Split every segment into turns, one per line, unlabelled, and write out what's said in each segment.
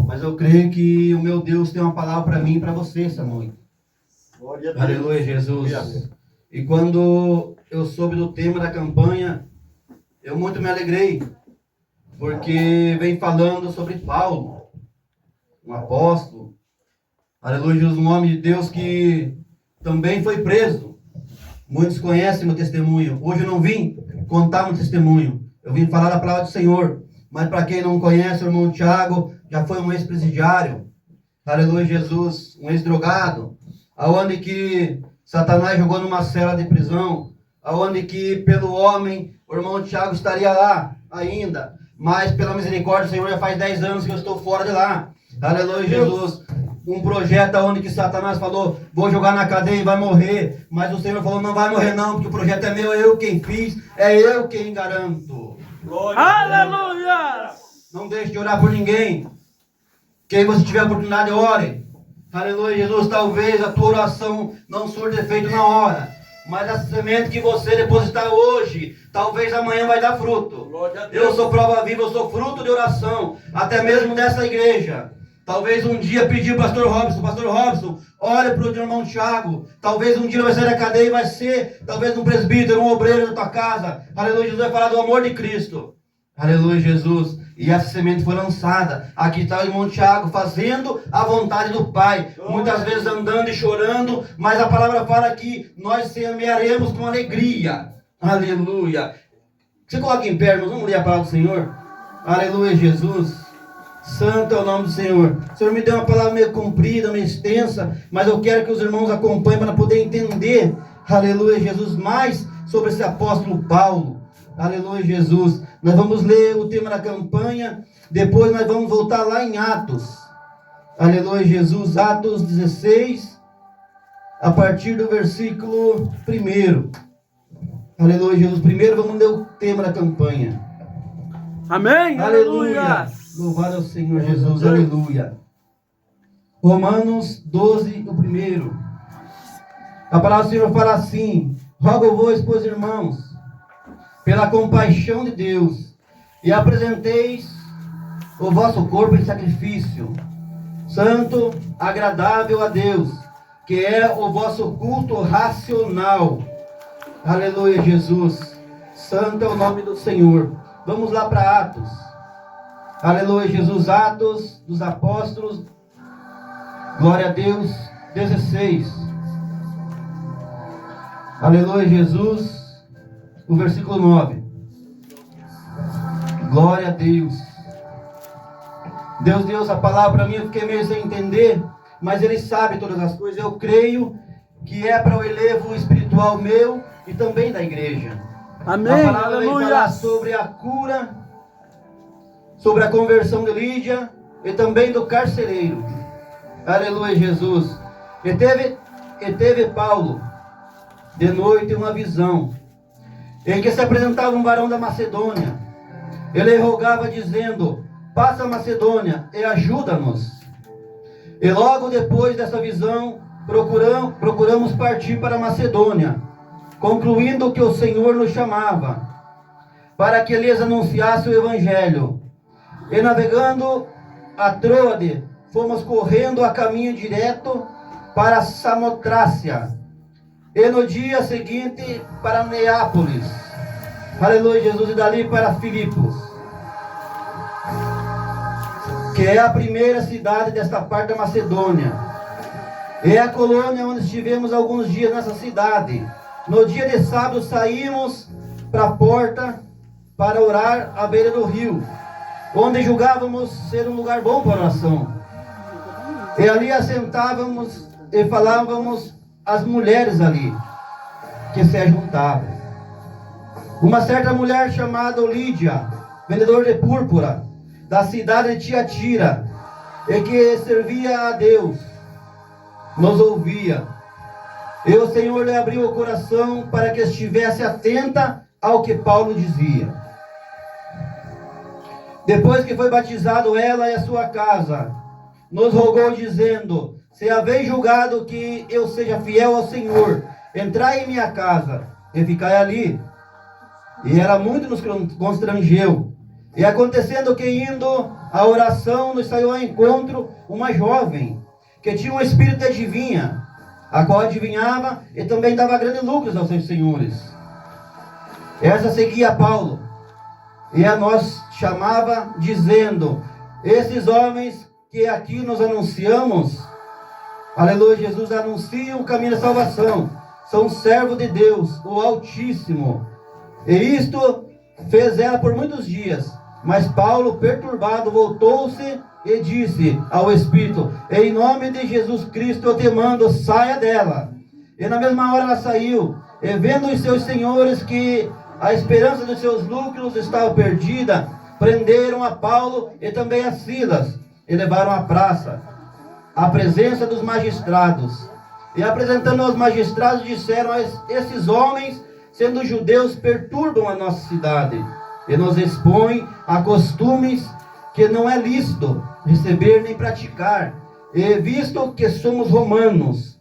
Mas eu creio que o meu Deus tem uma palavra para mim e para você essa noite.
Glória a Deus.
Aleluia, Jesus. E quando eu soube do tema da campanha, eu muito me alegrei, porque vem falando sobre Paulo, um apóstolo. Aleluia, Jesus, um homem de Deus que também foi preso. Muitos conhecem meu testemunho. Hoje eu não vim contar meu testemunho, eu vim falar da palavra do Senhor. Mas para quem não conhece, o irmão Tiago já foi um ex-presidiário. Aleluia, Jesus, um ex-drogado. Aonde que Satanás jogou numa cela de prisão. Aonde que pelo homem o irmão Tiago estaria lá ainda. Mas pela misericórdia do Senhor já faz 10 anos que eu estou fora de lá. Aleluia, Jesus. Um projeto onde que Satanás falou, vou jogar na cadeia e vai morrer. Mas o Senhor falou, não vai morrer não, porque o projeto é meu, é eu quem fiz, é eu quem garanto.
Glória
Aleluia!
Não deixe de orar por ninguém. Quem você tiver a oportunidade, ore. Aleluia, Jesus. Talvez a tua oração não surta efeito na hora, mas a semente que você depositar hoje, talvez amanhã vai dar fruto.
Glória a Deus.
Eu sou prova viva, eu sou fruto de oração, até mesmo dessa igreja. Talvez um dia pedir para o Pastor Robson, olha para o irmão Tiago. Talvez um dia ele vai sair da cadeia e vai ser, talvez um presbítero, um obreiro da tua casa. Aleluia, Jesus vai falar do amor de Cristo. Aleluia, Jesus. E essa semente foi lançada. Aqui está o irmão Tiago fazendo a vontade do Pai. Muitas vezes andando e chorando, mas a palavra fala que nós semearemos com alegria. Aleluia. Você coloca em pé, irmãos, vamos ler a palavra do Senhor. Aleluia, Jesus. Santo é o nome do Senhor. O Senhor me deu uma palavra meio comprida, meio extensa, mas eu quero que os irmãos acompanhem para poder entender, aleluia, Jesus, mais sobre esse apóstolo Paulo. Aleluia, Jesus. Nós vamos ler o tema da campanha, depois nós vamos voltar lá em Atos. Aleluia, Jesus. Atos 16, a partir do versículo 1. Aleluia, Jesus. Primeiro vamos ler o tema da campanha.
Amém?
Aleluia. Louvado ao Senhor Jesus. Aleluia. Romanos 12, o primeiro. A palavra do Senhor fala assim: rogo-vos, pois, irmãos, pela compaixão de Deus, e apresenteis o vosso corpo em sacrifício santo, agradável a Deus, que é o vosso culto racional. Aleluia, Jesus. Santo é o nome do Senhor. Vamos lá para Atos. Aleluia, Jesus. Atos dos Apóstolos. Glória a Deus. 16. Aleluia, Jesus. O versículo 9. Glória a Deus. Deus deu essa palavra para mim, eu fiquei meio sem entender, mas Ele sabe todas as coisas. Eu creio que é para o elevo espiritual meu e também da igreja.
Amém.
A palavra vem
Aleluia.
falar sobre a cura, sobre a conversão de Lídia e também do carcereiro. Aleluia, Jesus. E teve Paulo de noite uma visão, em que se apresentava um varão da Macedônia. Ele rogava dizendo: passa a Macedônia e ajuda-nos. E logo depois dessa visão, procuramos partir para a Macedônia, concluindo que o Senhor nos chamava, para que lhes anunciasse o Evangelho. E navegando a Troade, fomos correndo a caminho direto para Samotrácia, e no dia seguinte para Neápolis. Aleluia, Jesus. E dali para Filipos, que é a primeira cidade desta parte da Macedônia. É a colônia onde estivemos alguns dias nessa cidade. No dia de sábado saímos para a porta para orar à beira do rio, onde julgávamos ser um lugar bom para oração. E ali assentávamos e falávamos às mulheres ali que se ajuntavam. Uma certa mulher chamada Lídia, vendedora de púrpura, da cidade de Tiatira, e que servia a Deus, nos ouvia. E o Senhor lhe abriu o coração para que estivesse atenta ao que Paulo dizia. Depois que foi batizado ela e a sua casa, nos rogou dizendo: se haveis julgado que eu seja fiel ao Senhor, entrai em minha casa e ficai ali. E ela muito nos constrangeu. E acontecendo que indo a oração, nos saiu ao encontro uma jovem, que tinha um espírito de adivinha, a qual adivinhava e também dava grandes lucros aos seus senhores. Essa seguia Paulo, e a nós chamava, dizendo: esses homens que aqui nos anunciamos, aleluia, Jesus anuncia o caminho da salvação, são servos de Deus, o Altíssimo. E isto fez ela por muitos dias. Mas Paulo, perturbado, voltou-se e disse ao Espírito: em nome de Jesus Cristo eu te mando, saia dela. E na mesma hora ela saiu, e vendo os seus senhores que a esperança dos seus lucros estava perdida, prenderam a Paulo e também a Silas, e levaram à praça, à presença dos magistrados. E apresentando aos magistrados, disseram: esses homens, sendo judeus, perturbam a nossa cidade, e nos expõem a costumes que não é lícito receber nem praticar, e visto que somos romanos.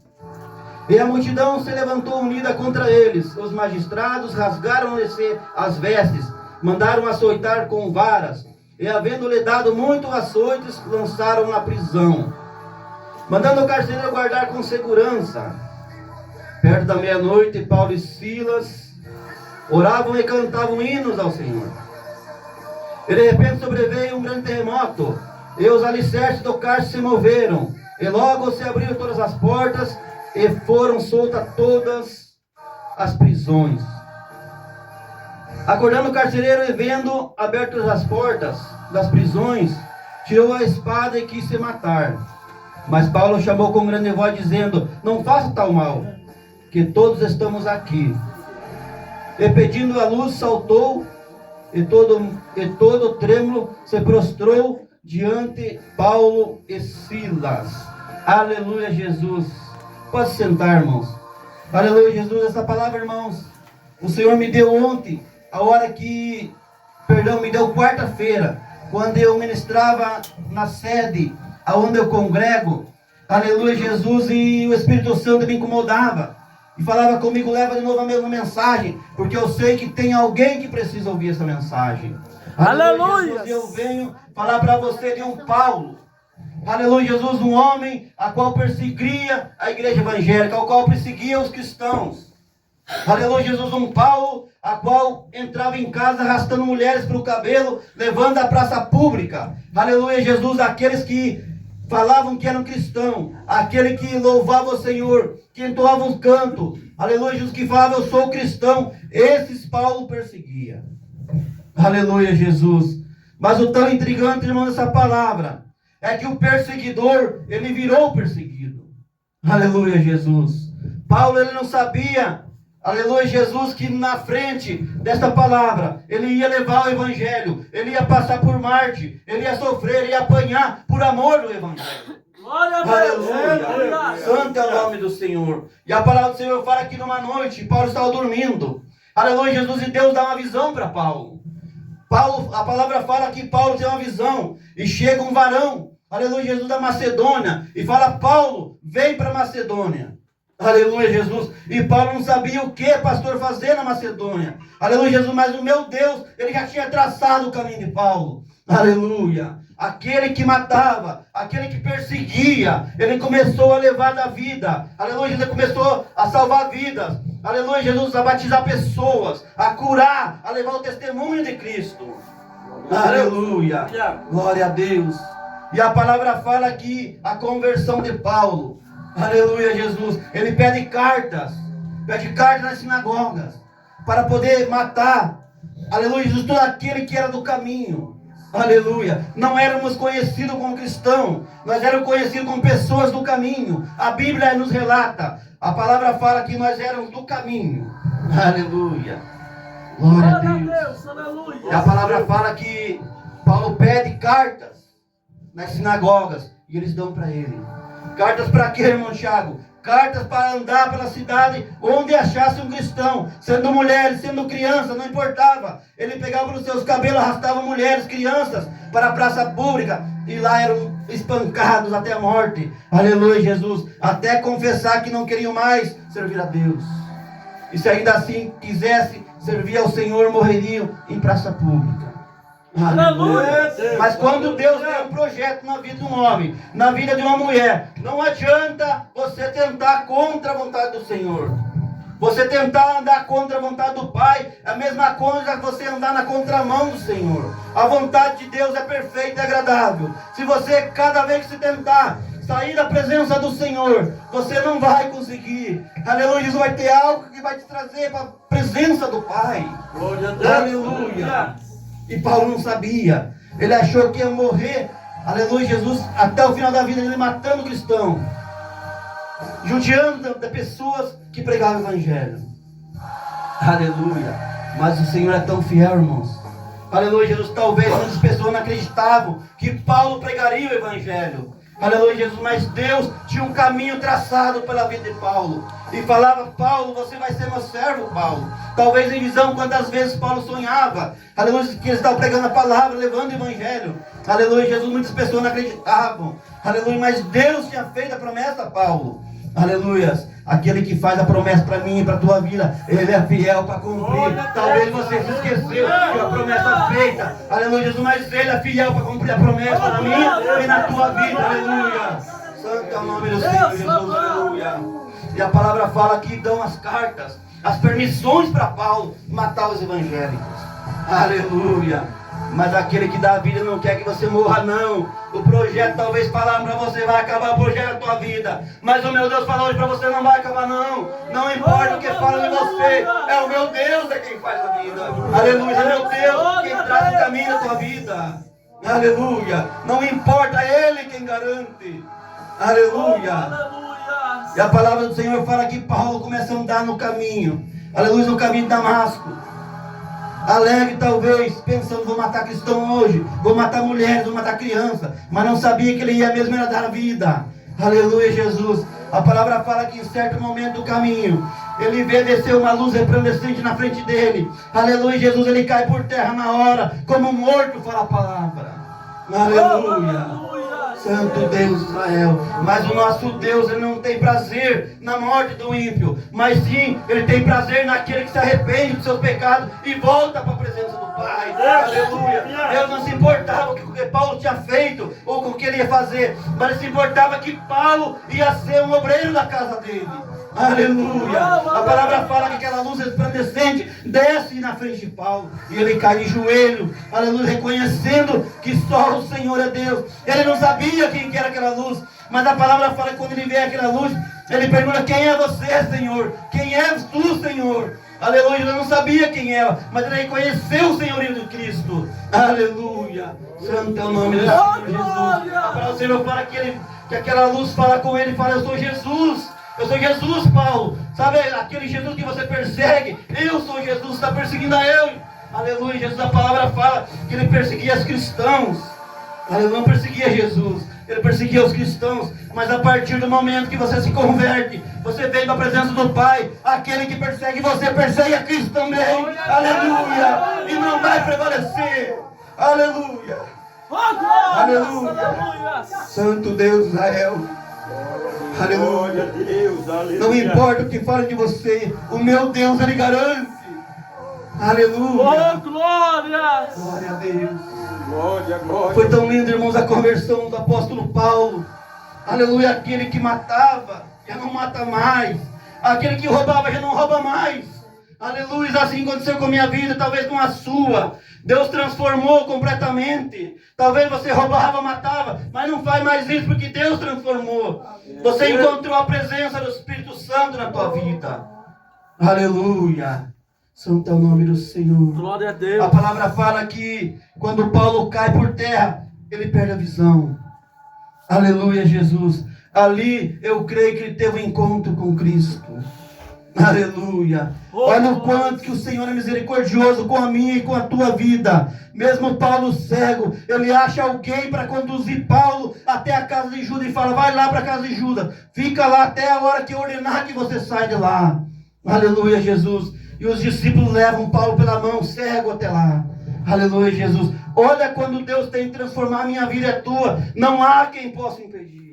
E a multidão se levantou unida contra eles. Os magistrados rasgaram-lhe as vestes, mandaram açoitar com varas, e havendo-lhe dado muito açoites, lançaram na prisão, mandando o carcereiro guardar com segurança. Perto da meia-noite, Paulo e Silas oravam e cantavam hinos ao Senhor. E de repente sobreveio um grande terremoto, e os alicerces do cárcere se moveram, e logo se abriram todas as portas, e foram soltas todas as prisões. Acordando o carcereiro e vendo abertas as portas das prisões, tirou a espada e quis se matar. Mas Paulo chamou com grande voz, dizendo: não faça tal mal, que todos estamos aqui. E pedindo a luz, saltou, e todo trêmulo se prostrou diante Paulo e Silas. Aleluia, Jesus. Pode sentar, irmãos. Aleluia, Jesus. Essa palavra, irmãos, o Senhor me deu ontem, me deu quarta-feira, quando eu ministrava na sede aonde eu congrego. Aleluia, Jesus. E o Espírito Santo me incomodava e falava comigo: leva de novo a mesma mensagem, porque eu sei que tem alguém que precisa ouvir essa mensagem.
Aleluia!
Jesus, eu venho falar para você de um Paulo. Aleluia, Jesus, um homem a qual perseguia a igreja evangélica, ao qual perseguia os cristãos. Aleluia, Jesus, um Paulo a qual entrava em casa arrastando mulheres pelo cabelo, levando à praça pública. Aleluia, Jesus, aqueles que falavam que eram cristãos, aquele que louvava o Senhor, que entoava um canto, aleluia, Jesus, que falava: eu sou cristão. Esses Paulo perseguia. Aleluia, Jesus. Mas o tão intrigante, irmão, dessa palavra é que o perseguidor, ele virou perseguido. Aleluia, Jesus. Paulo, ele não sabia, aleluia, Jesus, que na frente desta palavra, ele ia levar o evangelho, ele ia passar por Marte, ele ia sofrer, ele ia apanhar por amor do evangelho.
Glória a Deus.
Aleluia. Santo é o nome do Senhor. E a palavra do Senhor fala que numa noite, Paulo estava dormindo. Aleluia, Jesus, e Deus dá uma visão para Paulo. A palavra fala que Paulo tem uma visão, e chega um varão, aleluia, Jesus, da Macedônia, e fala: Paulo, vem para Macedônia. Aleluia, Jesus. E Paulo não sabia o que, pastor, fazer na Macedônia. Aleluia, Jesus. Mas o meu Deus, ele já tinha traçado o caminho de Paulo. Aleluia. Aquele que matava, aquele que perseguia, ele começou a levar da vida. Aleluia, Jesus. Ele começou a salvar vidas. Aleluia, Jesus. A batizar pessoas, a curar, a levar o testemunho de Cristo. Aleluia. Glória a Deus. E a palavra fala aqui a conversão de Paulo. Aleluia, Jesus. Ele pede cartas nas sinagogas, para poder matar, aleluia, Jesus, todo aquele que era do caminho. Aleluia. Não éramos conhecidos como cristãos, nós éramos conhecidos como pessoas do caminho. A Bíblia nos relata, a palavra fala que nós éramos do caminho. Aleluia. Glória a Deus.
Aleluia.
E a palavra fala que Paulo pede cartas nas sinagogas, e eles dão para ele. Cartas para quê, irmão Tiago? Cartas para andar pela cidade onde achasse um cristão, sendo mulheres, sendo crianças, não importava. Ele pegava nos seus cabelos, arrastava mulheres, crianças para a praça pública, e lá eram espancados até a morte. Aleluia, Jesus. Até confessar que não queriam mais servir a Deus. E se ainda assim quisesse servir ao Senhor, morreriam em praça pública.
Aleluia.
Mas quando Deus tem um projeto na vida de um homem, na vida de uma mulher, não adianta você tentar contra a vontade do Senhor. Você tentar andar contra a vontade do Pai, é a mesma coisa que você andar na contramão do Senhor. A vontade de Deus é perfeita e agradável. Se você, cada vez que se tentar sair da presença do Senhor, você não vai conseguir. Aleluia, Jesus vai ter algo que vai te trazer para a presença do Pai.
Glória a Deus.
Aleluia. E Paulo não sabia. Ele achou que ia morrer, aleluia, Jesus, até o final da vida dele matando cristão, judiando de pessoas que pregavam o Evangelho. Aleluia. Mas o Senhor é tão fiel, irmãos. Aleluia, Jesus. Talvez muitas pessoas não acreditavam que Paulo pregaria o Evangelho. Aleluia, Jesus. Mas Deus tinha um caminho traçado pela vida de Paulo. E falava: Paulo, você vai ser meu servo, Paulo. Talvez em visão, quantas vezes Paulo sonhava. Aleluia, que ele estava pregando a palavra, levando o Evangelho. Aleluia, Jesus. Muitas pessoas não acreditavam. Aleluia, mas Deus tinha feito a promessa a Paulo. Aleluia. Aquele que faz a promessa para mim e para a tua vida, Ele é fiel para cumprir. Talvez você se esqueceu que a promessa feita, aleluia, Jesus, mas Ele é fiel para cumprir a promessa na minha e na tua vida, aleluia. Santo é o nome do Senhor Jesus, aleluia. E a palavra fala que dão as cartas, as permissões para Paulo matar os evangélicos, aleluia. Mas aquele que dá a vida não quer que você morra, não. O projeto talvez falaram para você: vai acabar o projeto da tua vida. Mas o meu Deus falou hoje para você: não vai acabar, não. Não importa o que falam de você, é o meu Deus é quem faz a vida. Aleluia, é meu Deus quem traz o caminho da tua vida. Aleluia, não importa, é Ele quem garante. Aleluia. E a palavra do Senhor fala que Paulo começa a andar no caminho, aleluia, no caminho de Damasco. Alegre talvez, pensando: vou matar cristão hoje, vou matar mulheres, vou matar criança. Mas não sabia que ele ia mesmo era dar a vida. Aleluia, Jesus. A palavra fala que em certo momento do caminho, ele vê descer uma luz resplandecente na frente dele. Aleluia, Jesus. Ele cai por terra na hora, como morto, fala a palavra. Aleluia. Santo Deus Israel. Mas o nosso Deus, Ele não tem prazer na morte do ímpio, mas sim, Ele tem prazer naquele que se arrepende dos seus pecados e volta para a presença do Pai. Aleluia. Deus não se importava com o que Paulo tinha feito ou com o que ele ia fazer, mas Ele se importava que Paulo ia ser um obreiro da casa dele. Aleluia. A palavra fala que aquela luz resplandecente desce na frente de Paulo e ele cai de joelho, aleluia, reconhecendo que só o Senhor é Deus. Ele não sabia quem que era aquela luz, mas a palavra fala que quando ele vê aquela luz, ele pergunta: quem é você, Senhor? Quem és tu, Senhor? Aleluia. Ele não sabia quem era, mas ele reconheceu o senhorio de Cristo. Aleluia. Santo é o nome do Senhor Jesus. A palavra do Senhor fala que aquela luz fala com ele e fala: eu sou Jesus. Eu sou Jesus, Paulo. Sabe aquele Jesus que você persegue? Eu sou Jesus, está perseguindo a eu. Aleluia, Jesus. A palavra fala que ele perseguia os cristãos. Ele não perseguia Jesus, ele perseguia os cristãos. Mas a partir do momento que você se converte, você vem da presença do Pai. Aquele que persegue você, persegue a Cristo também. Aleluia. E não vai prevalecer. Aleluia. Aleluia. Santo Deus Israel. Aleluia.
Deus, aleluia.
Não importa o que falem de você, o meu Deus, Ele garante. Aleluia.
Oh, glória.
Glória a Deus.
Glória, glória.
Foi tão lindo, irmãos, a conversão do apóstolo Paulo. Aleluia. Aquele que matava, já não mata mais. Aquele que roubava, já não rouba mais. Aleluia. Assim aconteceu com a minha vida, talvez com a sua. Deus transformou completamente. Talvez você roubava, matava, mas não faz mais isso porque Deus transformou. Você encontrou a presença do Espírito Santo na tua vida. Aleluia. Santo é o nome do Senhor.
Glória a Deus.
A palavra fala que quando Paulo cai por terra, ele perde a visão. Aleluia, Jesus. Ali eu creio que ele teve um encontro com Cristo. Aleluia. Olha o quanto que o Senhor é misericordioso com a minha e com a tua vida. Mesmo Paulo cego, ele acha alguém para conduzir Paulo até a casa de Judas e fala: vai lá para a casa de Judas, fica lá até a hora que eu ordenar que você saia de lá. Aleluia, Jesus. E os discípulos levam Paulo pela mão, cego, até lá. Aleluia, Jesus. Olha quando Deus tem que transformar a minha vida, é tua. Não há quem possa impedir.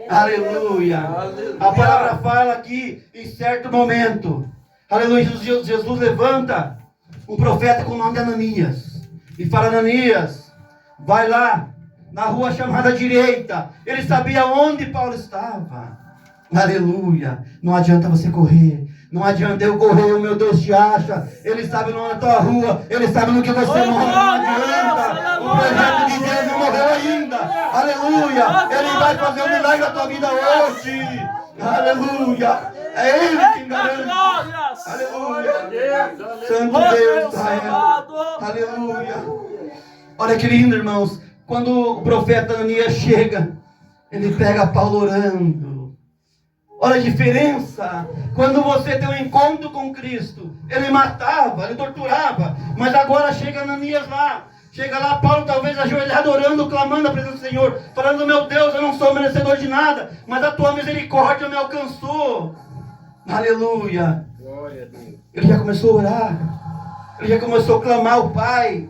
Aleluia. A palavra fala que em certo momento, aleluia, Jesus levanta um profeta com o nome de Ananias. e fala: Ananias, vai lá na rua chamada direita. Ele sabia onde Paulo estava. Aleluia. Não adianta você correr. Não adianta eu correr, o meu Deus te acha. Ele sabe onde é a tua rua. Ele sabe no que você mora. Não adianta. O projeto de Deus não morreu ainda. Aleluia. Ele vai fazer um milagre na tua vida hoje. Aleluia. É Ele quem garante. Aleluia. Santo Deus, Israel. Aleluia. Olha que lindo, irmãos. Quando o profeta Ananias chega, ele pega Paulo orando. Olha a diferença. Quando você tem um encontro com Cristo, ele matava, ele torturava. Mas agora chega Ananias lá. Chega lá, Paulo talvez ajoelhado, orando, clamando a presença do Senhor. Falando: meu Deus, eu não sou merecedor de nada, mas a tua misericórdia me alcançou. Aleluia. Ele já começou a orar. Ele já começou a clamar ao Pai.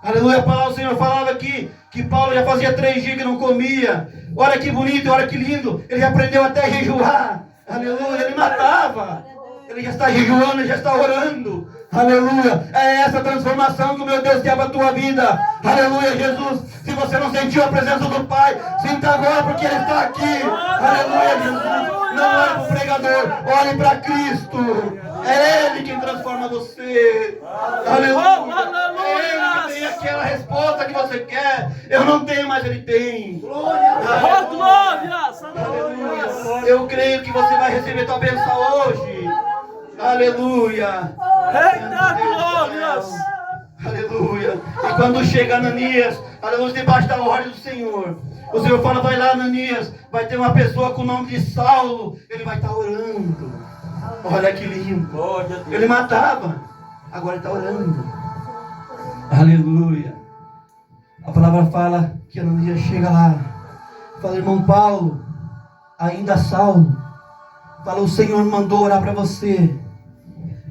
Aleluia. A palavra do Senhor falava aqui que Paulo já fazia 3 dias que não comia. Olha que bonito, olha que lindo. Ele já aprendeu até a jejuar. Aleluia. Ele matava. Ele já está jejuando, ele já está orando. Aleluia. É essa transformação que o meu Deus quer para a tua vida. Aleluia, Jesus. Se você não sentiu a presença do Pai, sinta agora, porque Ele está aqui. Aleluia, Jesus. Não olhe para o pregador, olhe para Cristo. É Ele quem transforma você. Aleluia. É Ele que tem aquela resposta que você quer. Eu não tenho, mas Ele tem.
Glória!
Aleluia. Eu creio que você vai receber tua bênção hoje. Aleluia.
Eita glórias!
Aleluia. E quando chega Ananias, aleluia, debaixo da ordem do Senhor, o Senhor fala: vai lá, Ananias, vai ter uma pessoa com o nome de Saulo. Ele vai estar orando. Olha que lindo. Ele matava, agora ele está orando. Aleluia. A palavra fala que Ananias chega lá, fala: irmão Paulo, ainda Saulo, fala: o Senhor mandou orar para você.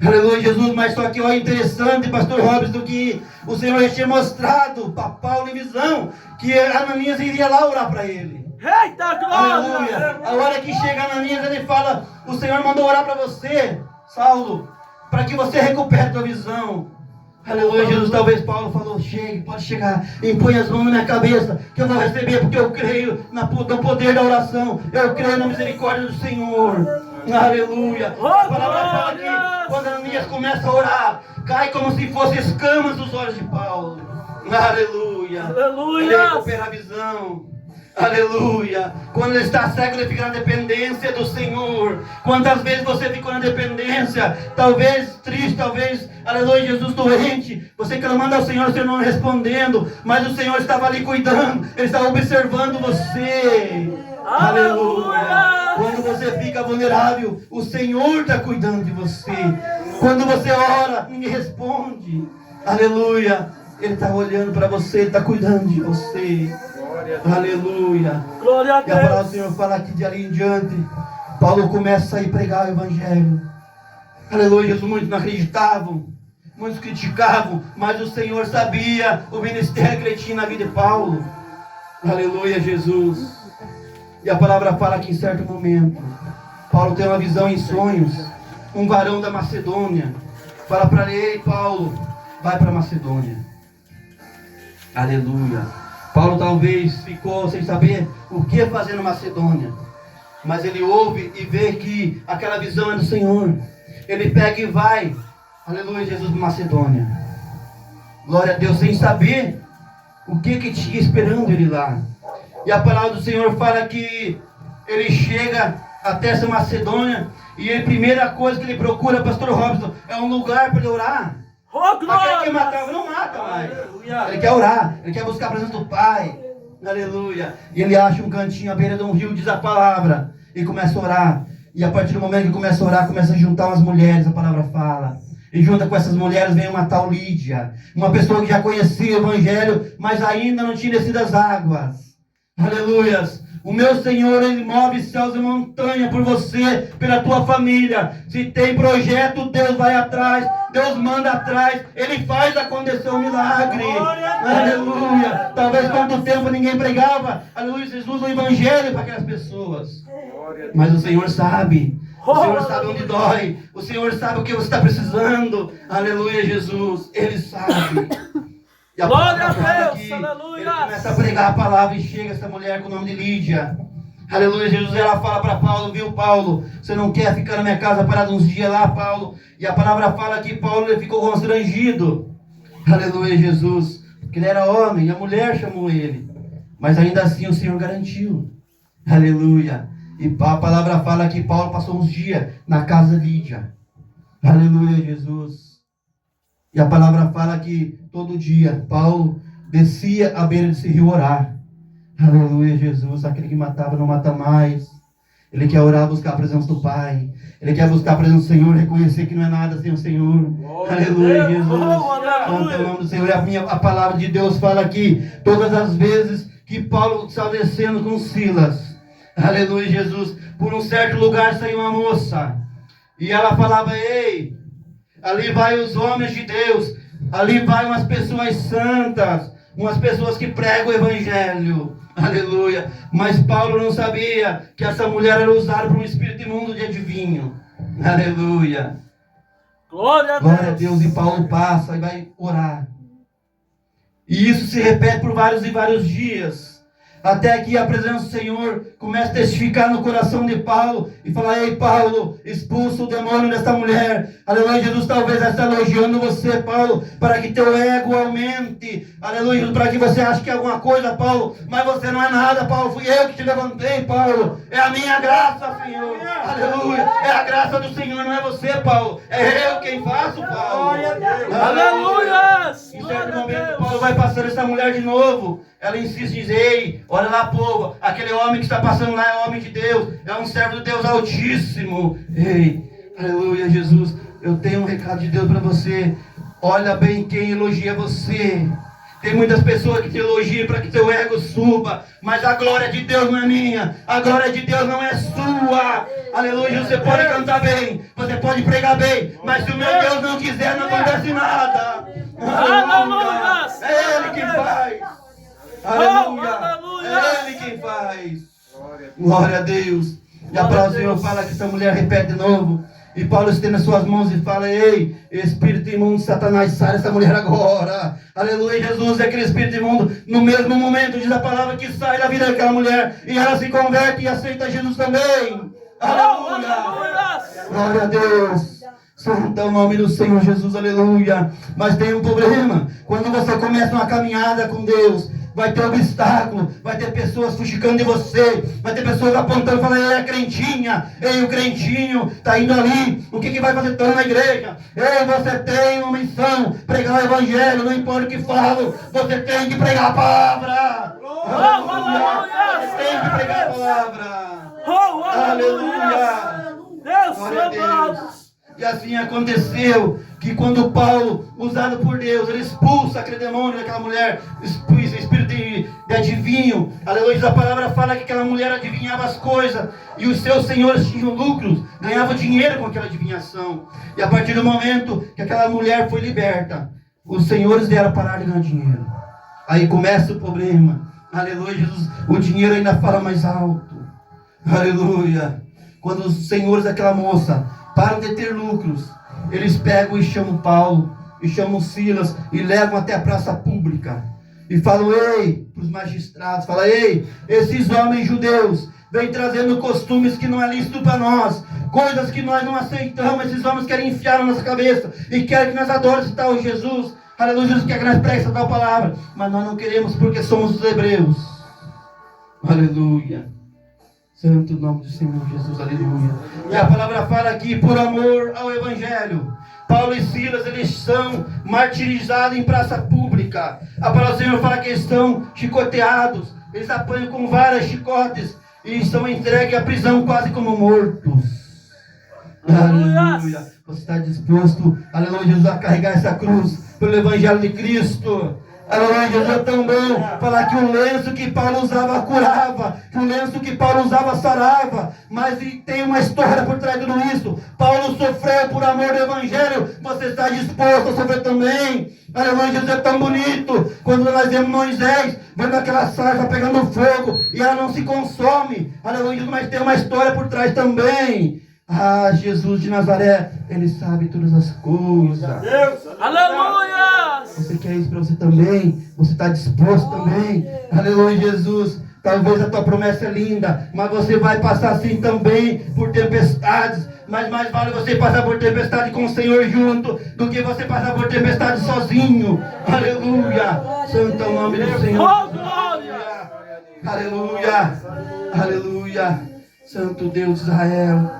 Aleluia, Jesus. Mas só que olha, interessante, pastor Robson, que o Senhor já tinha mostrado para Paulo em visão que Ananias iria lá orar para ele.
Eita glória!
Aleluia. A hora que chega Ananias, ele fala: o Senhor mandou orar para você, Saulo, para que você recupere a tua visão. Aleluia, Jesus. Talvez Paulo falou: chegue, pode chegar, impõe as mãos na minha cabeça, que eu vou receber, porque eu creio no poder da oração, eu creio na misericórdia do Senhor. Aleluia. A palavra fala que quando Ananias começa a orar, cai como se fossem escamas dos olhos de Paulo. Aleluia. Ele recupera a visão. Aleluia. Quando ele está cego, ele fica na dependência do Senhor. Quantas vezes você ficou na dependência, talvez triste, talvez, aleluia, Jesus, doente, você clamando ao Senhor, o Senhor não respondendo, mas o Senhor estava ali cuidando, Ele estava observando você. Aleluia. Quando você fica vulnerável, o Senhor está cuidando de você. Quando você ora, ninguém responde. Aleluia. Ele está olhando para você, Ele está cuidando de você. Aleluia.
Glória a Deus.
E a palavra do Senhor fala que de ali em diante, Paulo começa a ir pregar o Evangelho. Aleluia, Jesus. Muitos não acreditavam, muitos criticavam, mas o Senhor sabia o ministério que Ele tinha na vida de Paulo. Aleluia, Jesus. E a palavra fala que em certo momento, Paulo tem uma visão em sonhos. Um varão da Macedônia fala para ele: ei, Paulo, vai para a Macedônia. Aleluia. Paulo talvez ficou sem saber o que fazer na Macedônia, mas ele ouve e vê que aquela visão é do Senhor. Ele pega e vai, aleluia, Jesus, para Macedônia. Glória a Deus, sem saber o que tinha esperando ele lá. E a palavra do Senhor fala que ele chega até essa Macedônia e a primeira coisa que ele procura, pastor Robson, é um lugar para ele orar. Aquele que matava não mata mais. Ele quer orar, ele quer buscar a presença do Pai. Aleluia. E ele acha um cantinho à beira de um rio, diz a palavra, e começa a orar. E a partir do momento que começa a orar, começa a juntar umas mulheres, a palavra fala. E junto com essas mulheres vem uma tal Lídia, uma pessoa que já conhecia o Evangelho, mas ainda não tinha descido as águas. Aleluias. O meu Senhor, Ele move céus e montanha por você, pela tua família. Se tem projeto, Deus vai atrás, Deus manda atrás, Ele faz acontecer um milagre. Aleluia. Talvez quanto tempo ninguém pregava, aleluia, Jesus, o Evangelho para aquelas pessoas. Mas o Senhor sabe. O Senhor sabe onde dói. O Senhor sabe o que você está precisando. Aleluia, Jesus. Ele sabe. E a
Glória
palavra
a
fala
Deus,
que
aleluia.
ele começa a pregar a palavra e chega essa mulher com o nome de Lídia. Aleluia, Jesus, ela fala para Paulo, viu Paulo, você não quer ficar na minha casa parado uns dias lá, Paulo? E a palavra fala que Paulo ele ficou constrangido. Aleluia, Jesus, porque ele era homem, e a mulher chamou ele. Mas ainda assim o Senhor garantiu. Aleluia. E a palavra fala que Paulo passou uns dias na casa de Lídia. Aleluia, Jesus. E a palavra fala que todo dia Paulo descia à beira desse rio orar. Aleluia, Jesus. Aquele que matava não mata mais. Ele quer orar, buscar a presença do Pai. Ele quer buscar a presença do Senhor, reconhecer que não é nada sem o Senhor. Aleluia, Jesus. Santo é o nome do Senhor. A palavra de Deus fala aqui, todas as vezes que Paulo estava descendo com Silas. Aleluia, Jesus. Por um certo lugar saiu uma moça. E ela falava, ei, ali vai os homens de Deus. Ali vai umas pessoas santas. Umas pessoas que pregam o Evangelho. Aleluia. Mas Paulo não sabia que essa mulher era usada por um espírito imundo de adivinho. Aleluia.
Glória a Deus.
Glória a Deus. E Paulo passa e vai orar. E isso se repete por vários e vários dias. Até que a presença do Senhor começa a testificar no coração de Paulo. E fala, ei Paulo, expulsa o demônio desta mulher. Aleluia, Jesus talvez está elogiando você, Paulo, para que teu ego aumente. Aleluia, Jesus, para que você ache que é alguma coisa, Paulo. Mas você não é nada, Paulo. Fui eu que te levantei, Paulo. É a minha graça, Senhor. Aleluia, é a graça do Senhor, não é você, Paulo. É eu quem faço, Paulo.
Aleluia.
Em certo momento, Paulo vai passando essa mulher de novo. Ela insiste em dizer, ei, olha lá, povo, aquele homem que está passando lá é homem de Deus, é um servo de Deus Altíssimo. Ei, aleluia, Jesus, eu tenho um recado de Deus para você. Olha bem quem elogia você. Tem muitas pessoas que te elogiam para que teu ego suba, mas a glória de Deus não é minha, a glória de Deus não é sua. Aleluia, você pode cantar bem, você pode pregar bem, mas se o meu Deus não quiser, não acontece nada.
Aleluia.
É Ele quem faz. Aleluia. É Ele quem faz. Glória a Deus. E a palavra do Senhor fala que essa mulher repete de novo. E Paulo estende as suas mãos e fala, ei, espírito imundo de Satanás, sai dessa mulher agora. Aleluia, Jesus é aquele espírito imundo. No mesmo momento diz a palavra que sai da vida daquela mulher. E ela se converte e aceita Jesus também. Aleluia. Glória a Deus. Santo é o nome do Senhor Jesus, aleluia. Mas tem um problema. Quando você começa uma caminhada com Deus, vai ter obstáculo, vai ter pessoas fuxicando de você, vai ter pessoas apontando e falando, ei, a crentinha, ei, o crentinho está indo ali, o que vai fazer tanto na igreja? Ei, você tem uma missão, pregar o evangelho, não importa o que falo, você tem que pregar a palavra. Você tem que pregar a palavra. Aleluia. Glória a Deus. E assim aconteceu que quando Paulo, usado por Deus, ele expulsa aquele demônio daquela mulher, expulsa espírito de adivinho. Aleluia, a palavra fala que aquela mulher adivinhava as coisas e os seus senhores tinham lucros, ganhavam dinheiro com aquela adivinhação. E a partir do momento que aquela mulher foi liberta, os senhores deram parar de ganhar dinheiro. Aí começa o problema. Aleluia, Jesus, o dinheiro ainda fala mais alto. Aleluia. Quando os senhores daquela moça param de ter lucros, eles pegam e chamam Paulo, e chamam Silas, e levam até a praça pública, e falam, ei, para os magistrados, falam, ei, esses homens judeus, vêm trazendo costumes que não é lícito para nós, coisas que nós não aceitamos, esses homens querem enfiar na nossa cabeça, e querem que nós adoremos esse tal Jesus, aleluia, Jesus quer que nós preguemos essa tal palavra, mas nós não queremos porque somos os hebreus, aleluia. Santo nome do Senhor Jesus, aleluia. E a palavra fala aqui, por amor ao Evangelho, Paulo e Silas, eles são martirizados em praça pública. A palavra do Senhor fala que eles estão chicoteados, eles apanham com várias chicotes e são entregues à prisão quase como mortos. Aleluia. Você está disposto, aleluia, Jesus, a carregar essa cruz pelo Evangelho de Cristo? Aleluia, Jesus, é tão bom falar que o lenço que Paulo usava curava, que o lenço que Paulo usava sarava, mas tem uma história por trás de tudo isso. Paulo sofreu por amor do Evangelho, você está disposto a sofrer também? Aleluia, Jesus, é tão bonito quando nós vemos Moisés vendo aquela sarça pegando fogo e ela não se consome. Aleluia, Jesus, mas tem uma história por trás também. Ah, Jesus de Nazaré, Ele sabe todas as coisas.
Aleluia!
Você quer isso para você também? Você está disposto também? Aleluia, Jesus. Talvez a tua promessa é linda, mas você vai passar assim também por tempestades. Mas mais vale você passar por tempestade com o Senhor junto do que você passar por tempestade sozinho. Aleluia. Santo é o nome do Senhor.
Oh, glória!
Aleluia. Aleluia. Santo Deus de Israel.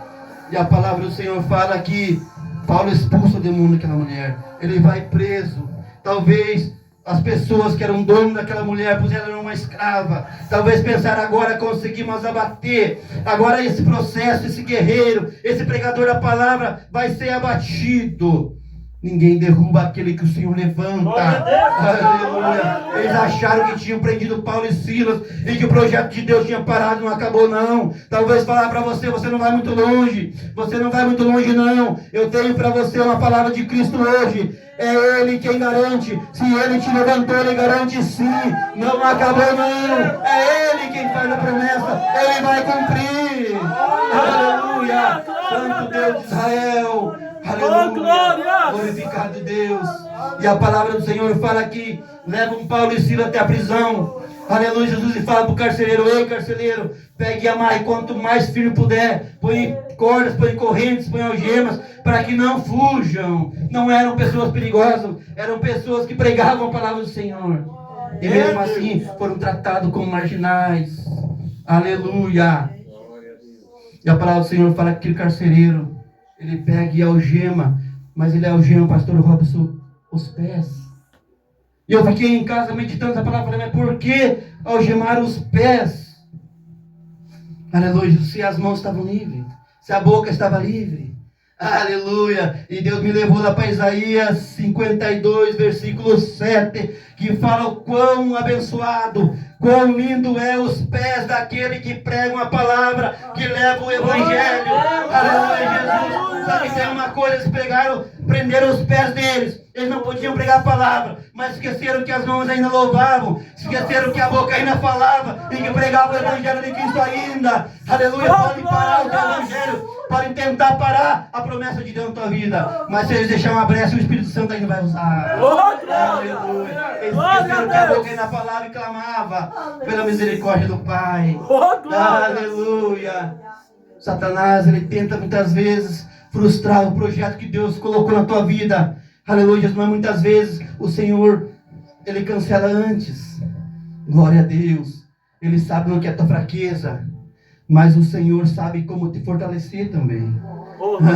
E a palavra do Senhor fala que Paulo expulsa o demônio daquela mulher. Ele vai preso. Talvez as pessoas que eram dono daquela mulher puseram ela uma escrava. Talvez pensaram, agora conseguimos abater. Agora esse processo, esse guerreiro, esse pregador da palavra vai ser abatido. Ninguém derruba aquele que o Senhor levanta. Aleluia. Eles acharam que tinham prendido Paulo e Silas e que o projeto de Deus tinha parado, não acabou não. Talvez falar para você, você não vai muito longe. Você não vai muito longe não. Eu tenho para você uma palavra de Cristo hoje. É Ele quem garante. Se Ele te levantou, Ele garante sim. Não acabou não. É Ele quem faz a promessa. Ele vai cumprir. Aleluia. Santo Deus de Israel. Aleluia.
glória!
Glorificado Deus. E a palavra do Senhor fala que levam Paulo e Silas até a prisão. Aleluia, Jesus, e fala para o carcereiro: ei, carcereiro, pegue e amarre quanto mais firme puder. Põe cordas, põe correntes, põe algemas, para que não fujam. Não eram pessoas perigosas, eram pessoas que pregavam a palavra do Senhor. E mesmo assim foram tratados como marginais. Aleluia. E a palavra do Senhor fala que aquele carcereiro, ele pega e algema, mas ele algema, pastor Robson, os pés. E eu fiquei em casa meditando essa palavra, falei, mas por que algemar os pés? Aleluia, se as mãos estavam livres, se a boca estava livre. Aleluia. E Deus me levou lá para Isaías 52, versículo 7, que fala o quão abençoado, quão lindo é os pés daquele que prega uma palavra, que leva o evangelho. Aleluia, Jesus. Só que tem uma coisa, eles prenderam os pés deles. Eles não podiam pregar a palavra, mas esqueceram que as mãos ainda louvavam, esqueceram que a boca ainda falava e que pregava o evangelho de Cristo ainda. Aleluia. Podem parar o teu evangelho, podem tentar parar a promessa de Deus na tua vida, mas se eles deixarem uma brecha, o Espírito Santo ainda vai usar. Aleluia. Eles esqueceram que a boca ainda falava e clamava pela misericórdia do Pai. Aleluia. Satanás, ele tenta muitas vezes frustrar o projeto que Deus colocou na tua vida. Aleluia, mas muitas vezes o Senhor, Ele cancela antes. Glória a Deus. Ele sabe o que é a tua fraqueza, mas o Senhor sabe como te fortalecer também.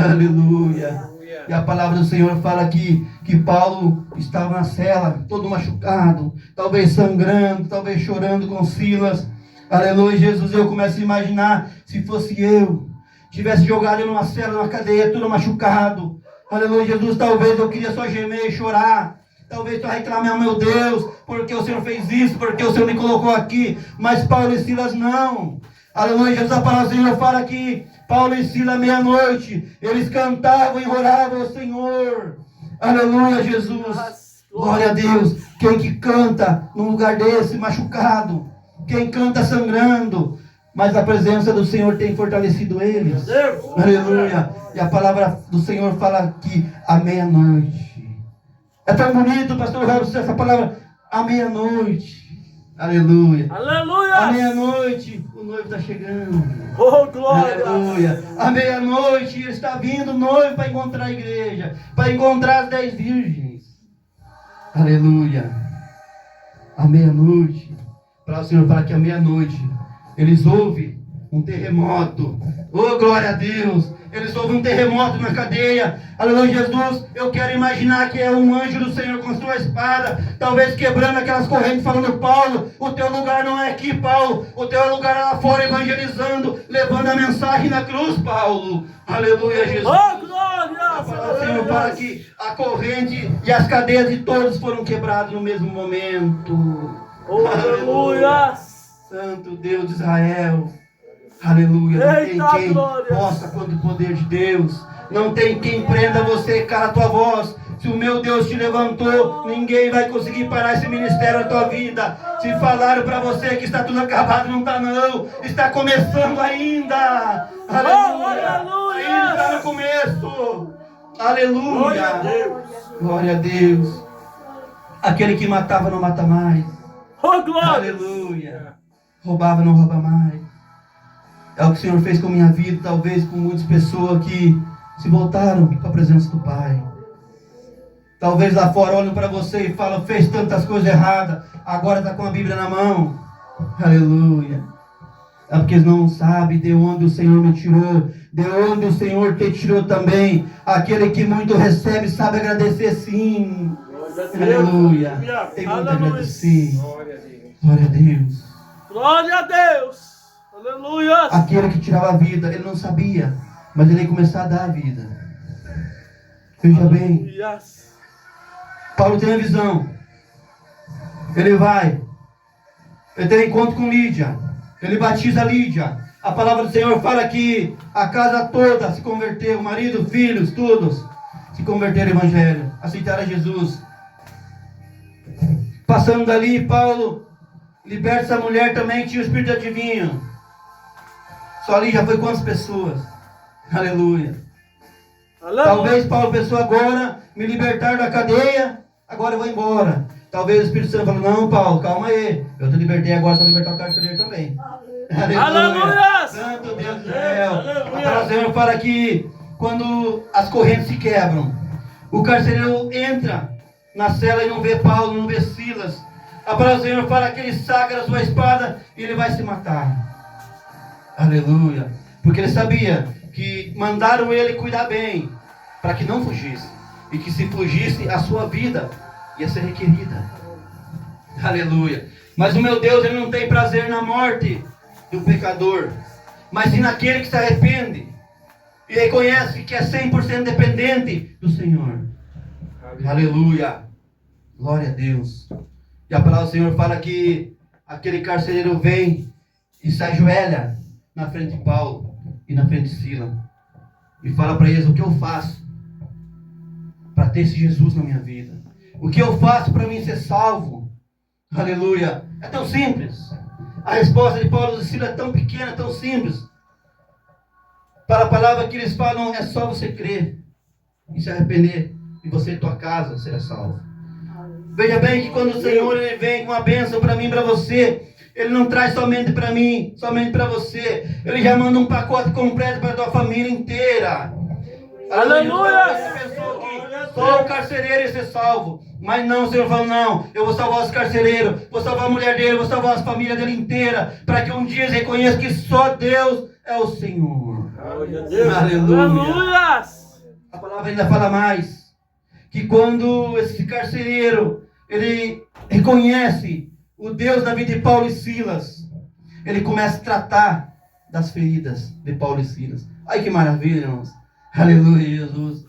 Aleluia. E a palavra do Senhor fala aqui que Paulo estava na cela, todo machucado, talvez sangrando, talvez chorando com Silas. Aleluia, Jesus, eu começo a imaginar, se fosse eu, tivesse jogado numa cela, numa cadeia, todo machucado. Aleluia, Jesus, talvez eu queria só gemer e chorar. Talvez só reclamar, meu Deus, porque o Senhor fez isso, porque o Senhor me colocou aqui. Mas Paulo e Silas não. Aleluia, Jesus, a palavra do Senhor fala que Paulo e Silas, meia-noite, eles cantavam e oravam ao Senhor. Aleluia, Jesus. Glória a Deus. Quem que canta num lugar desse, machucado? Quem canta sangrando? Mas a presença do Senhor tem fortalecido eles. Aleluia. E a palavra do Senhor fala aqui, à meia-noite. É tão bonito, pastor Robson, essa palavra, à meia-noite. Aleluia.
Aleluia.
À meia-noite, o noivo está chegando.
Oh, glória.
Aleluia. À meia-noite está vindo o noivo para encontrar a igreja, para encontrar as 10 virgens. Aleluia. À meia-noite. Para o Senhor falar que à meia-noite eles ouvem um terremoto. Oh, glória a Deus. Eles ouvem um terremoto na cadeia. Aleluia, Jesus. Eu quero imaginar que é um anjo do Senhor com sua espada, talvez quebrando aquelas correntes, falando: Paulo, o teu lugar não é aqui, Paulo. O teu lugar é lá fora, evangelizando, levando a mensagem na cruz, Paulo. Aleluia, Jesus.
Oh, glória.
O Senhor fala que a corrente e as cadeias de todos foram quebradas no mesmo momento.
Oh, aleluia.
Santo Deus de Israel. Aleluia. Não tem quem possa contra o poder de Deus. Não tem quem prenda você, cala a tua voz. Se o meu Deus te levantou, ninguém vai conseguir parar esse ministério na tua vida. Se falaram para você que está tudo acabado, não está não. Está começando ainda. Aleluia.
aleluia.
Ainda está no começo. Aleluia.
Glória a Deus.
Glória a Deus. Aquele que matava não mata mais.
Oh, glória.
Aleluia. Roubava não rouba mais. É o que o Senhor fez com a minha vida, talvez com muitas pessoas que se voltaram para a presença do Pai. Talvez lá fora olham para você e falam, fez tantas coisas erradas, agora está com a Bíblia na mão. Aleluia. É porque eles não sabem de onde o Senhor me tirou, de onde o Senhor te tirou também. Aquele que muito recebe sabe agradecer sim. Aleluia. Tem muito a agradecer. Glória a Deus.
Glória a Deus. Aleluia.
Aquele que tirava a vida, ele não sabia, mas ele ia começar a dar a vida. Veja bem,
Aleluia.
Paulo tem a visão. Ele vai. Ele tem um encontro com Lídia. Ele batiza Lídia. A palavra do Senhor fala que a casa toda se converteu. Marido, filhos, todos se converteram ao Evangelho. Aceitaram a Jesus. Passando dali, Paulo liberta essa mulher também que tinha o espírito adivinho. Só ali já foi quantas pessoas? Aleluia.
Aleluia.
Talvez Paulo pensou agora, me libertar da cadeia, agora eu vou embora. Talvez o Espírito Santo falou, não Paulo, calma aí. Eu te libertei agora, só libertar o carcereiro também. Aleluia.
Aleluia.
Santo Deus do céu.
Aleluia.
A palavra do Senhor fala que quando as correntes se quebram, o carcereiro entra na cela e não vê Paulo, não vê Silas. A palavra do Senhor fala que ele saca a sua espada e ele vai se matar. Aleluia. Porque ele sabia que mandaram ele cuidar bem, para que não fugisse. E que se fugisse, a sua vida ia ser requerida. Aleluia. Mas o meu Deus, ele não tem prazer na morte do pecador, mas sim naquele que se arrepende e reconhece que é 100% dependente do Senhor. Aleluia. Glória a Deus. E a palavra do Senhor fala que aquele carcereiro vem e se ajoelha na frente de Paulo e na frente de Silas e fala para eles: o que eu faço para ter esse Jesus na minha vida? O que eu faço para mim ser salvo? Aleluia. É tão simples. A resposta de Paulo e Silas é tão pequena, tão simples. Para a palavra que eles falam, é só você crer e se arrepender, e você e tua casa será salvo. Veja bem que quando o Senhor ele vem com a bênção para mim e para você, Ele não traz somente para mim, somente para você. Ele já manda um pacote completo para a tua família inteira.
Aleluia!
Você pensou que só o carcereiro ia ser salvo. Mas não, o Senhor falou, não, eu vou salvar os carcereiros, vou salvar a mulher dele, vou salvar as famílias dele inteira, para que um dia eles reconheçam que só Deus é o Senhor. Aleluia!
Aleluia!
A palavra ainda fala mais, que quando esse carcereiro, ele reconhece o Deus da vida de Paulo e Silas, ele começa a tratar das feridas de Paulo e Silas. Ai que maravilha, irmãos. Aleluia, Jesus.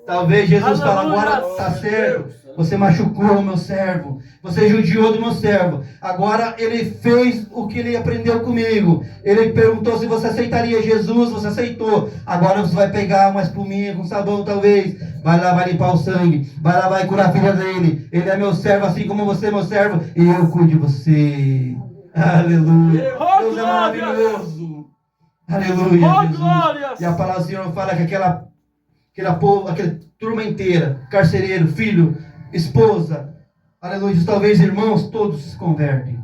Talvez Jesus fale, agora está certo, você machucou o meu servo, você judiou do meu servo, agora ele fez o que ele aprendeu comigo. Ele perguntou se você aceitaria Jesus, você aceitou. Agora você vai pegar uma espuminha com sabão talvez, vai lá, vai limpar o sangue, vai lá, vai curar a filha dele. Ele é meu servo assim como você é meu servo, e eu cuido de você. Aleluia. Deus é maravilhoso. Aleluia, Jesus. E a palavra do Senhor fala que aquela turma inteira, carcereiro, filho, esposa, aleluia, talvez irmãos, todos se convertem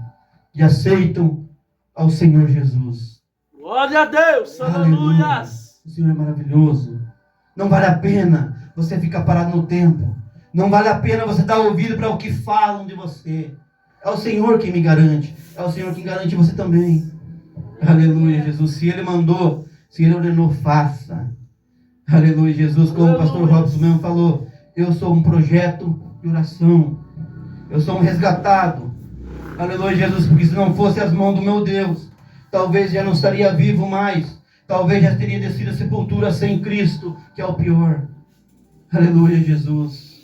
e aceitam ao Senhor Jesus.
Glória a Deus, aleluia.
O Senhor é maravilhoso. Não vale a pena você ficar parado no tempo. Não vale a pena você dar ouvido para o que falam de você. É o Senhor que me garante. É o Senhor que garante você também. Aleluia, Jesus. Se Ele mandou, se Ele ordenou, faça. Aleluia, Jesus. Como o pastor Robson mesmo falou, eu sou um projeto de oração. Eu sou um resgatado. Aleluia, Jesus. Porque se não fosse as mãos do meu Deus, talvez já não estaria vivo mais. Talvez já teria descido a sepultura sem Cristo, que é o pior. Aleluia, Jesus.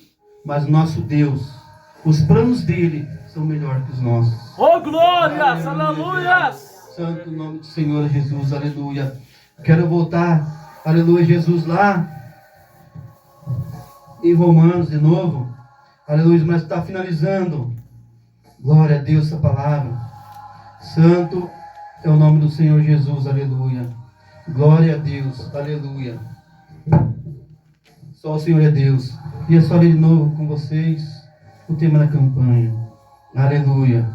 Mas nosso Deus, os planos dele são melhores que os nossos.
Oh, glórias, aleluia.
Santo nome do Senhor Jesus, aleluia. Quero voltar, aleluia, Jesus, lá em Romanos de novo. Aleluia, mas está finalizando. Glória a Deus essa palavra. Santo é o nome do Senhor Jesus, aleluia. Glória a Deus, aleluia. Só o Senhor é Deus. E é só ler de novo com vocês o tema da campanha. Aleluia.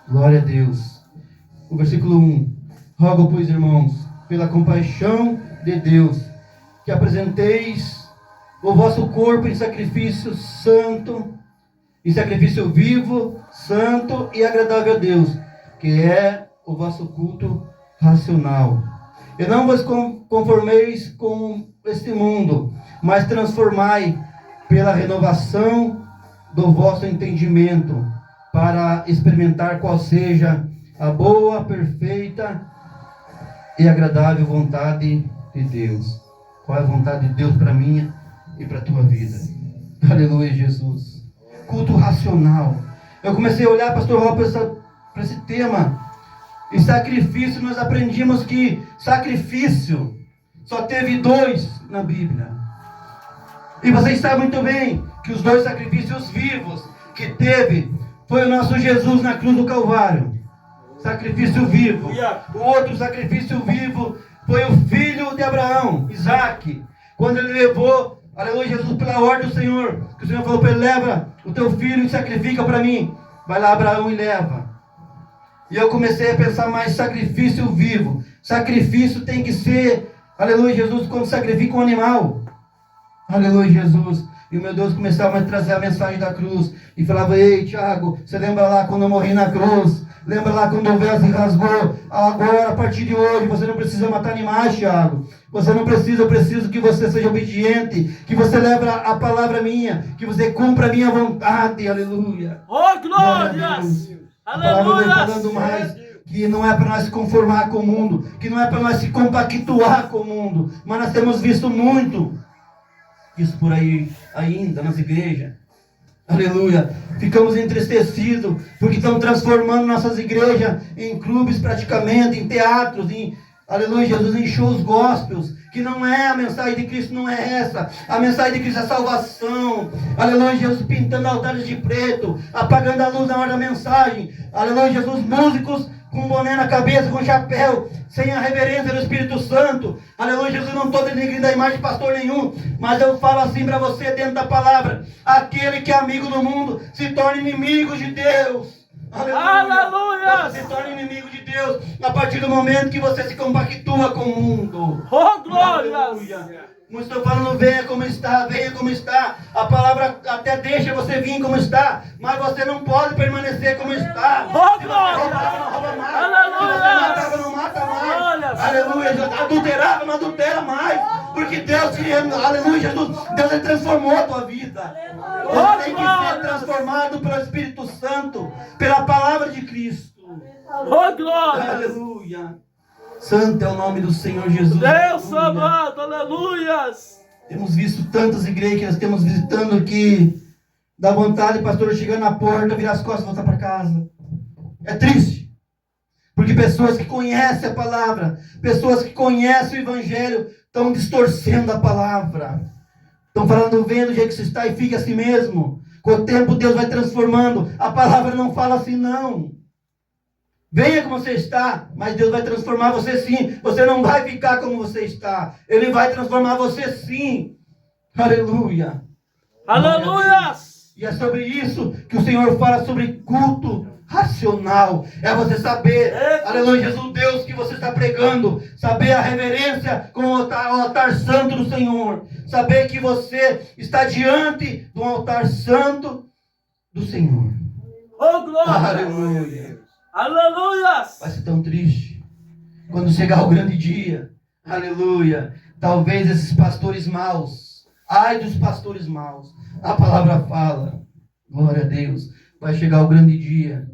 Glória a Deus. O versículo 1. Rogo, pois, irmãos, pela compaixão de Deus, que apresenteis o vosso corpo em sacrifício santo, em sacrifício vivo, santo e agradável a Deus, que é o vosso culto racional. E não vos conformeis com este mundo, mas transformai pela renovação do vosso entendimento, para experimentar qual seja a boa, perfeita e agradável vontade de Deus. Qual é a vontade de Deus para minha e para a tua vida? Aleluia, Jesus. Culto racional. Eu comecei a olhar, pastor Raul, para esse tema. E sacrifício, nós aprendimos que sacrifício só teve 2 na Bíblia. E vocês sabem muito bem que os 2 sacrifícios vivos que teve foi o nosso Jesus na cruz do Calvário. Sacrifício vivo. O outro sacrifício vivo foi o filho de Abraão, Isaac. Quando ele levou, aleluia, Jesus pela ordem do Senhor, que o Senhor falou para ele: leva o teu filho e sacrifica para mim. Vai lá, Abraão, e leva. E eu comecei a pensar mais sacrifício vivo. Sacrifício tem que ser, aleluia, Jesus, quando sacrifica um animal. Aleluia, Jesus. E o meu Deus começava a trazer a mensagem da cruz. E falava: ei, Tiago, você lembra lá quando eu morri na cruz? Lembra lá quando o véu se rasgou? Agora, a partir de hoje, você não precisa matar animais, Tiago. Você não precisa, eu preciso que você seja obediente. Que você leve a palavra minha. Que você cumpra a minha vontade. Aleluia.
Oh, glórias!
A palavra
Aleluia!
está falando mais que não é para nós se conformar com o mundo, que não é para nós se compactuar com o mundo, mas nós temos visto muito isso por aí ainda nas igrejas. Aleluia. Ficamos entristecidos porque estão transformando nossas igrejas em clubes praticamente, em teatros, aleluia, Jesus, em shows gospels, que não é a mensagem de Cristo, não é essa. A mensagem de Cristo é salvação. Aleluia, Jesus pintando altares de preto, apagando a luz na hora da mensagem. Aleluia, Jesus, músicos com boné na cabeça, com chapéu, sem a reverência do Espírito Santo. Aleluia, Jesus, não estou denegrindo a imagem de pastor nenhum, mas eu falo assim para você dentro da palavra: aquele que é amigo do mundo se torna inimigo de Deus.
Aleluia!
Você se torna inimigo de Deus a partir do momento que você se compactua com o mundo.
Oh, glórias!
Aleluia. Não estou falando venha como está, venha como está. A palavra até deixa você vir como está, mas você não pode permanecer como está.
Oh,
Se você
glória!
roubava, não rouba mais.
Aleluia!
Se você matava, não mata mais.
Olha!
Aleluia! Adulterava, não adultera mais. Porque Deus te... Aleluia, Jesus! Deus ele transformou a tua vida. Você tem que ser transformado pelo Espírito Santo, pela palavra de Cristo.
Oh, glória!
Aleluia! Santo é o nome do Senhor Jesus.
Deus
Aleluia.
amado, aleluias!
Temos visto tantas igrejas que nós temos visitando que dá vontade, pastor, chegar na porta, virar as costas e voltar para casa. É triste. Porque pessoas que conhecem a palavra, pessoas que conhecem o evangelho, estão distorcendo a palavra. Estão falando, vem do jeito que você está e fica assim mesmo. Com o tempo Deus vai transformando. A palavra não fala assim não. Venha como você está, mas Deus vai transformar você sim. Você não vai ficar como você está. Ele vai transformar você sim. Aleluia.
Aleluias!
E é sobre isso que o Senhor fala sobre culto racional. É você saber, aleluia, Jesus, Deus que você está pregando. Saber a reverência com o altar santo do Senhor. Saber que você está diante do altar santo do Senhor.
Oh, glória!
Aleluia.
Aleluias!
Vai ser tão triste quando chegar o grande dia. Aleluia. Talvez esses pastores maus, ai dos pastores maus, a palavra fala, glória a Deus, vai chegar o grande dia.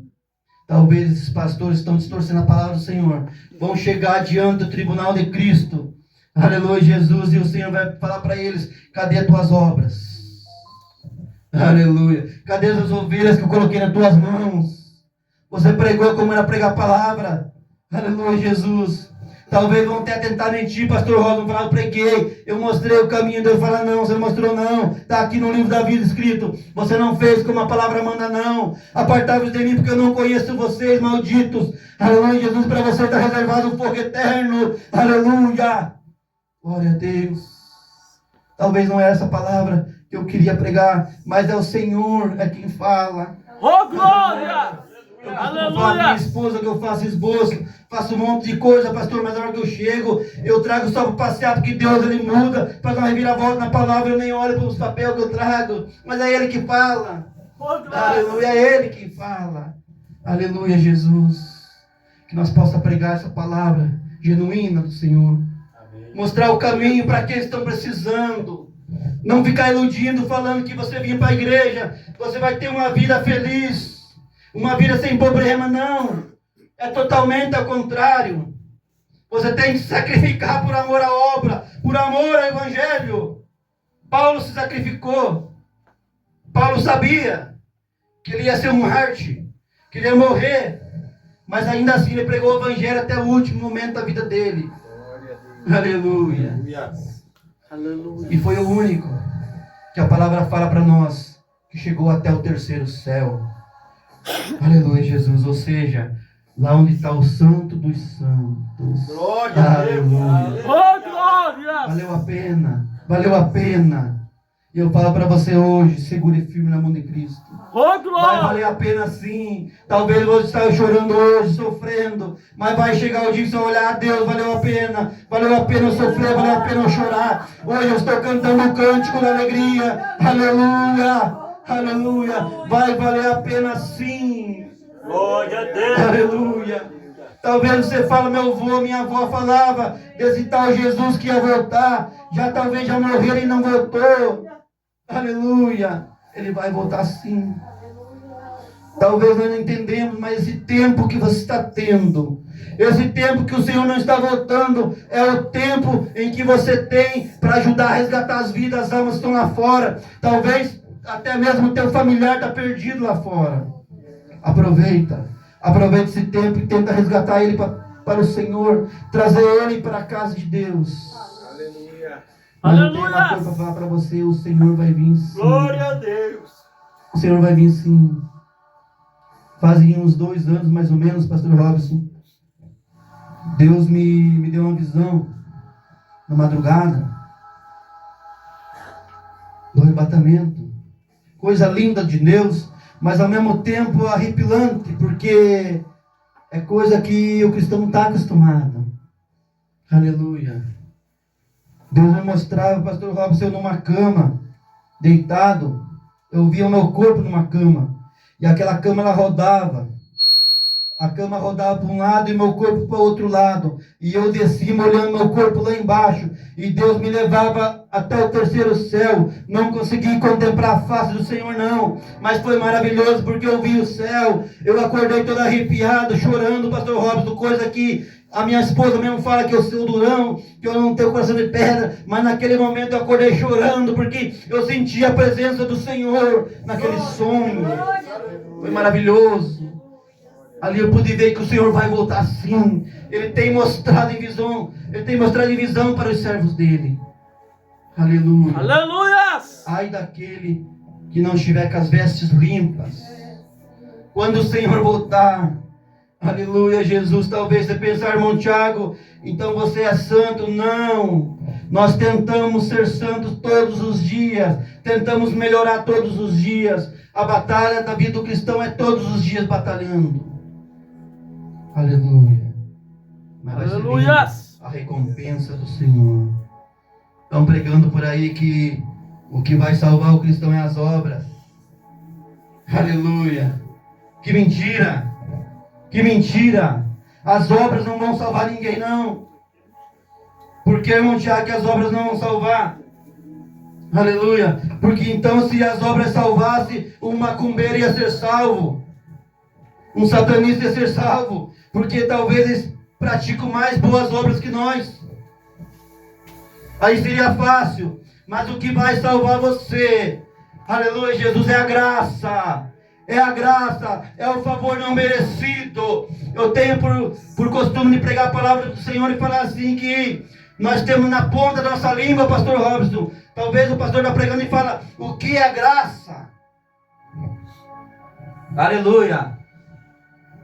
Talvez esses pastores estão distorcendo a palavra do Senhor, vão chegar diante do tribunal de Cristo. Aleluia, Jesus, e o Senhor vai falar para eles: cadê as tuas obras? Aleluia. Cadê as ovelhas que eu coloquei nas tuas mãos? Você pregou como era pregar a palavra. Aleluia, Jesus. Talvez vão até tentar mentir, pastor Robson, falar, eu preguei, eu mostrei o caminho. Deus fala, não, você não mostrou não. Está aqui no livro da vida escrito. Você não fez como a palavra manda não. Apartai-vos de mim, porque eu não conheço vocês, malditos. Aleluia, Jesus, para você está reservado um fogo eterno. Aleluia. Glória a Deus. Talvez não é essa palavra que eu queria pregar, mas é o Senhor é quem fala.
Oh, glória!
Eu costumo falar com minha esposa que eu faço esboço, faço um monte de coisa, pastor, mas na hora que eu chego, eu trago só para passear, porque Deus, Ele muda, faz uma reviravolta na palavra, eu nem olho para os papéis que eu trago, mas é Ele que fala. Aleluia, é Ele que fala. Aleluia, Jesus. Que nós possamos pregar essa palavra genuína do Senhor. Mostrar o caminho para quem estão precisando. Não ficar iludindo, falando que você vinha para a igreja, você vai ter uma vida feliz. Uma vida sem problema, não. É totalmente ao contrário. Você tem que se sacrificar por amor à obra, por amor ao evangelho. Paulo se sacrificou. Paulo sabia que ele ia ser um mártir, que ele ia morrer. Mas ainda assim ele pregou o evangelho até o último momento da vida dele. Aleluia. Aleluia. E foi o único que a palavra fala para nós, que chegou até o terceiro céu. Aleluia, Jesus. Ou seja, lá onde está o santo dos santos. Glória a Deus.
Oh, glória!
Valeu a pena. Valeu a pena. E eu falo para você hoje, segure firme na mão de Cristo.
Oh, glória!
Vai valer a pena sim. Talvez você esteja chorando hoje, sofrendo. Mas vai chegar o dia que você vai olhar, a Deus, valeu a pena. Valeu a pena eu sofrer, valeu a pena eu chorar. Hoje eu estou cantando um cântico da alegria. Aleluia. Aleluia. Vai valer a pena sim.
Glória a Deus.
Aleluia. Talvez você fale, meu avô, minha avó falava desse tal Jesus que ia voltar. Já talvez já morreu e não voltou. Aleluia. Ele vai voltar sim. Talvez nós não entendemos, mas esse tempo que você está tendo, esse tempo que o Senhor não está voltando, é o tempo em que você tem para ajudar a resgatar as vidas, as almas que estão lá fora. Talvez até mesmo o teu familiar está perdido lá fora. Aproveita esse tempo e tenta resgatar ele para o Senhor, trazer ele para a casa de Deus.
Aleluia.
Mas eu tenho uma coisa para falar para você, o Senhor vai vir sim.
Glória a Deus.
O Senhor vai vir sim. Fazem uns 2 anos mais ou menos, pastor Robson, Deus me deu uma visão na madrugada do arrebatamento. Coisa linda de Deus, mas ao mesmo tempo arrepilante, porque é coisa que o cristão não está acostumado. Aleluia. Deus me mostrava, pastor Robson, eu numa cama, deitado, eu via o meu corpo numa cama, e aquela cama ela rodava. A cama rodava para um lado e meu corpo para o outro lado. E eu descia olhando meu corpo lá embaixo. E Deus me levava até o terceiro céu. Não consegui contemplar a face do Senhor não. Mas foi maravilhoso porque eu vi o céu. Eu acordei todo arrepiado, chorando, pastor Robson. Coisa que a minha esposa mesmo fala que eu sou durão, que eu não tenho coração de pedra. Mas naquele momento eu acordei chorando porque eu senti a presença do Senhor naquele sonho. Foi maravilhoso. Ali eu pude ver que o Senhor vai voltar sim. Ele tem mostrado em visão para os servos dele. Aleluia.
Aleluia.
Ai daquele que não estiver com as vestes limpas. Quando o Senhor voltar, aleluia, Jesus, talvez você pense, irmão Tiago, então você é santo. Não. Nós tentamos ser santos todos os dias. Tentamos melhorar todos os dias. A batalha da vida do cristão é todos os dias batalhando. Aleluia. Mas vai ser a recompensa do Senhor. Estão pregando por aí que o que vai salvar o cristão é as obras. Aleluia. Que mentira. Que mentira. As obras não vão salvar ninguém não. Por que, irmão Tiago, que as obras não vão salvar? Aleluia. Porque então se as obras salvassem, um macumbeiro ia ser salvo. Um satanista ia ser salvo. Porque talvez eles praticam mais boas obras que nós. Aí seria fácil. Mas o que vai salvar você, aleluia, Jesus, é a graça. é a graça, é o favor não merecido. Eu tenho por costume de pregar a palavra do Senhor e falar assim que nós temos na ponta da nossa língua, pastor Robson. Talvez o pastor está pregando e fala, o que é graça? Aleluia.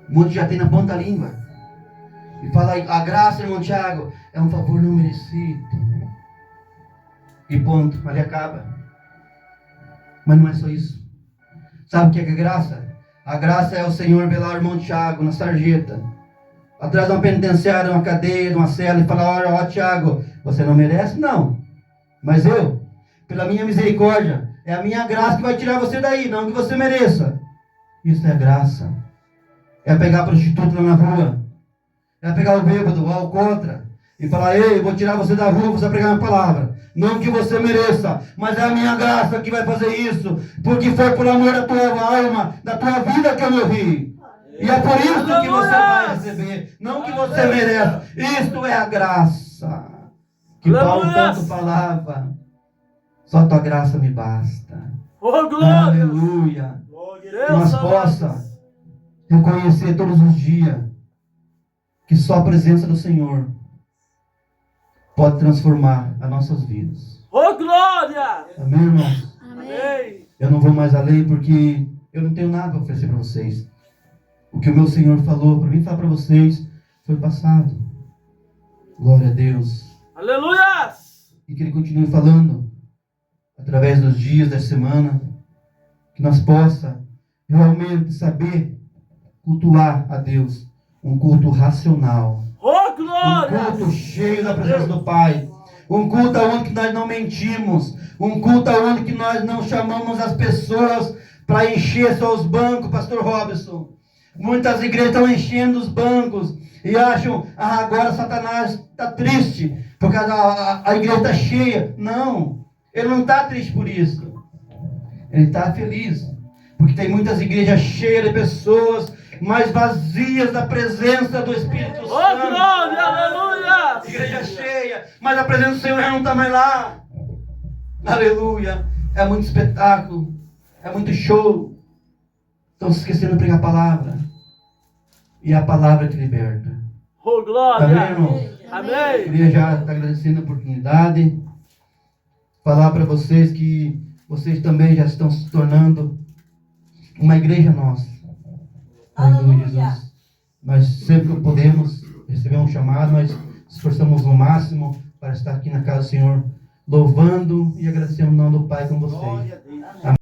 Muitos já tem na ponta da língua. E fala, a graça, irmão Tiago, é um favor não merecido. E ponto, ali acaba. Mas não é só isso. Sabe o que é graça? A graça é o Senhor ver lá o irmão Tiago na sarjeta, atrás de uma penitenciária, uma cadeia, de uma cela, e falar, olha, ó Tiago, você não merece? Não. Mas eu, pela minha misericórdia, é a minha graça que vai tirar você daí, não que você mereça. Isso é graça. É pegar a prostituta lá na rua, é pegar o bêbado, o alcoólatra, e falar, ei, eu vou tirar você da rua, você vai pregar minha palavra. Não que você mereça, mas é a minha graça que vai fazer isso, porque foi por amor da tua alma, da tua vida que eu morri. E é por isso que você vai receber, não que você merece. Isto é a graça que Paulo tanto falava. Só tua graça me basta.
Oh, glória!
Aleluia. Que nós possamos reconhecer todos os dias que só a presença do Senhor pode transformar as nossas vidas.
Oh, glória!
Amém, irmãos?
Amém.
Eu não vou mais além porque eu não tenho nada para oferecer para vocês. O que o meu Senhor falou para mim falar para vocês foi passado. Glória a Deus.
Aleluia!
E que Ele continue falando através dos dias da semana, que nós possa realmente saber cultuar a Deus, um culto racional,
Oh,
um
glória!
culto cheio da presença do Pai, um culto onde nós não mentimos, um culto onde nós não chamamos as pessoas para encher só os bancos, pastor Robson. Muitas igrejas estão enchendo os bancos e acham, agora Satanás está triste, porque a igreja está cheia. Não, ele não está triste por isso. Ele está feliz, porque tem muitas igrejas cheias de pessoas, mas vazias da presença do Espírito
Oh,
Santo.
glória! Aleluia!
Igreja cheia, mas a presença do Senhor já não está mais lá. Aleluia. É muito espetáculo, é muito show. Estão se esquecendo de pregar a palavra. E é a palavra que liberta.
Oh, glória!
Amém, irmão?
Amém!
Queria já estar agradecendo a oportunidade. Falar para vocês que vocês também já estão se tornando uma igreja nossa. Aleluia, Jesus. Nós sempre que podemos receber um chamado, nós esforçamos o máximo para estar aqui na casa do Senhor, louvando e agradecendo o nome do Pai com vocês.